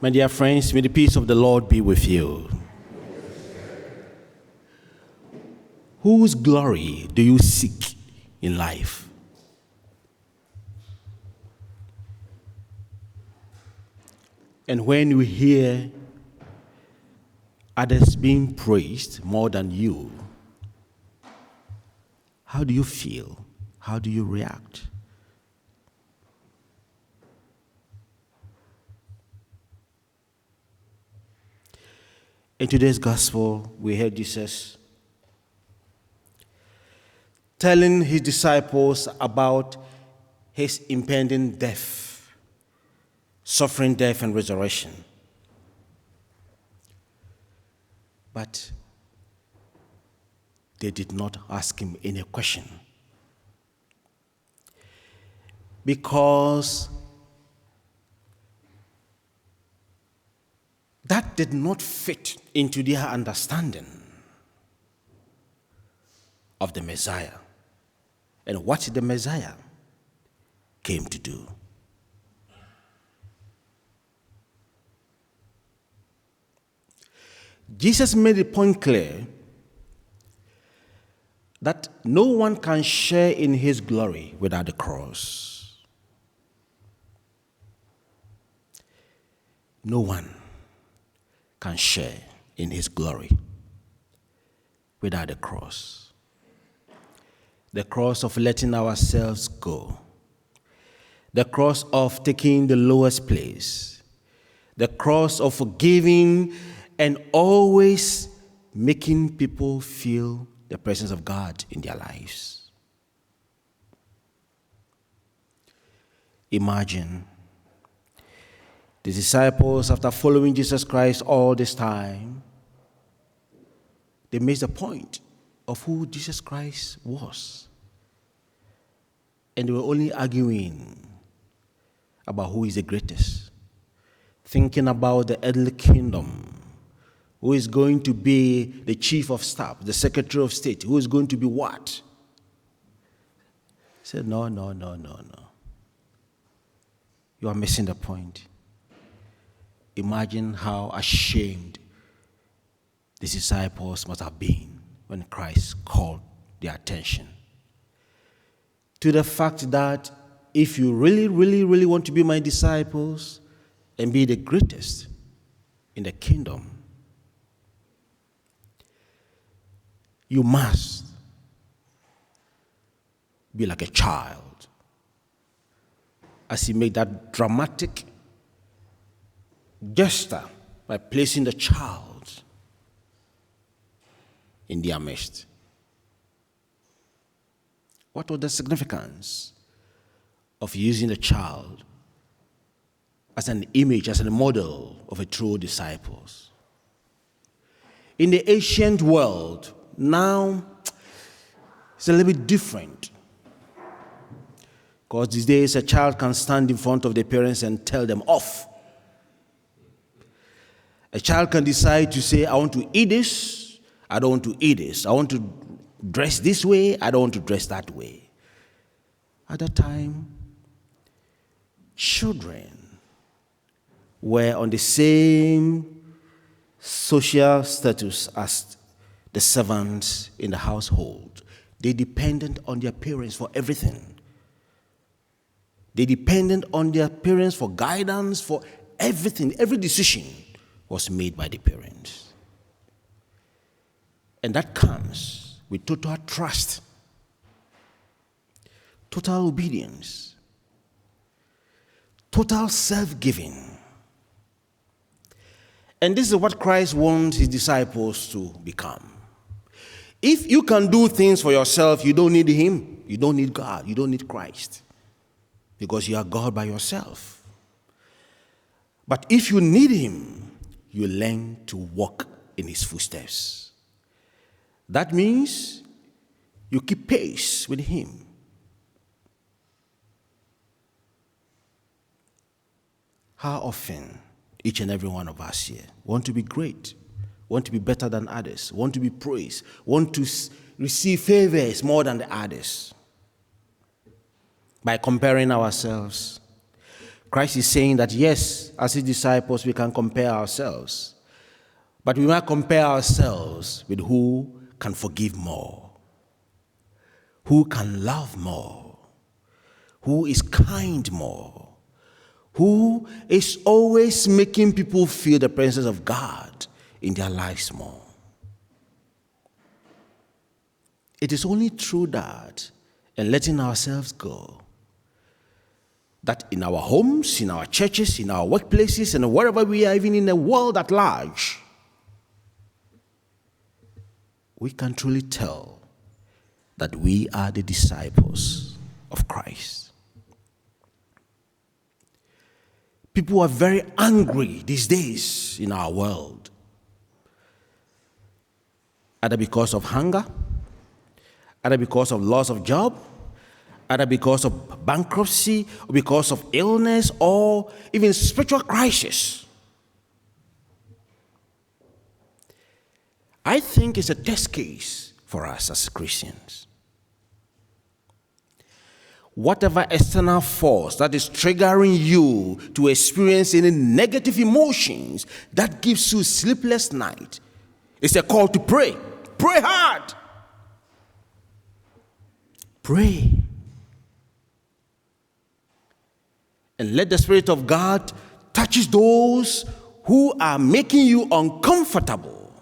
My dear friends, may the peace of the Lord be with you. Whose glory do you seek in life? And when you hear others being praised more than you, how do you feel? How do you react? In today's gospel, we heard Jesus telling his disciples about his impending death, suffering, death, and resurrection. But they did not ask him any question, because that did not fit into their understanding of the Messiah and what the Messiah came to do. Jesus made the point clear that no one can share in his glory without the cross. No one can share in his glory without the cross. The cross of letting ourselves go. The cross of taking the lowest place. The cross of forgiving and always making people feel the presence of God in their lives. Imagine the disciples, after following Jesus Christ all this time, they missed the point of who Jesus Christ was. And they were only arguing about who is the greatest, thinking about the earthly kingdom, who is going to be the chief of staff, the secretary of state, who is going to be what? He said, no. You are missing the point. Imagine how ashamed the disciples must have been when Christ called their attention to the fact that if you really want to be my disciples and be the greatest in the kingdom, you must be like a child. As he made that dramatic gesture by placing the child in their midst. What was the significance of using the child as an image, as a model of a true disciples? In the ancient world, now it's a little bit different. Because these days a child can stand in front of the parents and tell them off. A child can decide to say, I want to eat this, I don't want to eat this. I want to dress this way, I don't want to dress that way. At that time, children were on the same social status as the servants in the household. They depended on their parents for everything. They depended on their parents for guidance, for everything. Every decision was made by the parents. And that comes with total trust, total obedience, total self-giving. And this is what Christ wants his disciples to become. If you can do things for yourself, you don't need him, you don't need God, you don't need Christ, because you are God by yourself. But if you need him, you learn to walk in his footsteps. That means you keep pace with him. How often each and every one of us here want to be great, want to be better than others, want to be praised, want to receive favors more than the others by comparing ourselves. Christ is saying that yes, as his disciples, we can compare ourselves. But we might compare ourselves with who can forgive more, who can love more, who is kind more, who is always making people feel the presence of God in their lives more. It is only through that and letting ourselves go that in our homes, in our churches, in our workplaces, and wherever we are, even in the world at large, we can truly tell that we are the disciples of Christ. People are very angry these days in our world, either because of hunger, either because of loss of job, either because of bankruptcy, or because of illness, or even spiritual crisis. I think it's a test case for us as Christians. Whatever external force that is triggering you to experience any negative emotions that gives you a sleepless night, it's a call to pray. Pray hard. Pray. And let the Spirit of God touch those who are making you uncomfortable.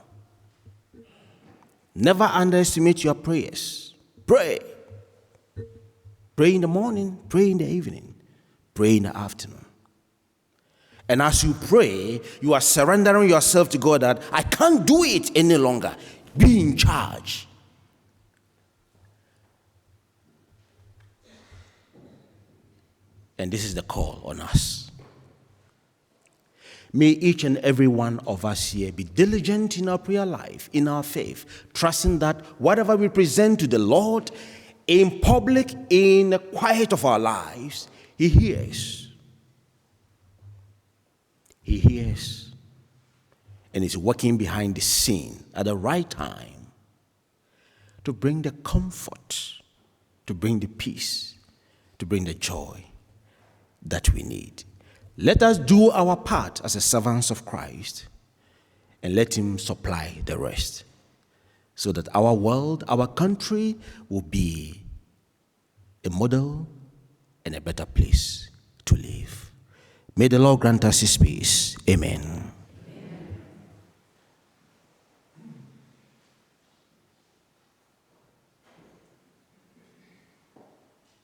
Never underestimate your prayers. Pray. Pray in the morning, pray in the evening, pray in the afternoon. And as you pray, you are surrendering yourself to God that I can't do it any longer. Be in charge. And this is the call on us. May each and every one of us here be diligent in our prayer life, in our faith, trusting that whatever we present to the Lord in public, in the quiet of our lives, He hears. He hears and is working behind the scene at the right time to bring the comfort, to bring the peace, to bring the joy that we need. Let us do our part as the servants of Christ and let Him supply the rest, so that our world, our country will be a model and a better place to live. May the Lord grant us His peace. Amen.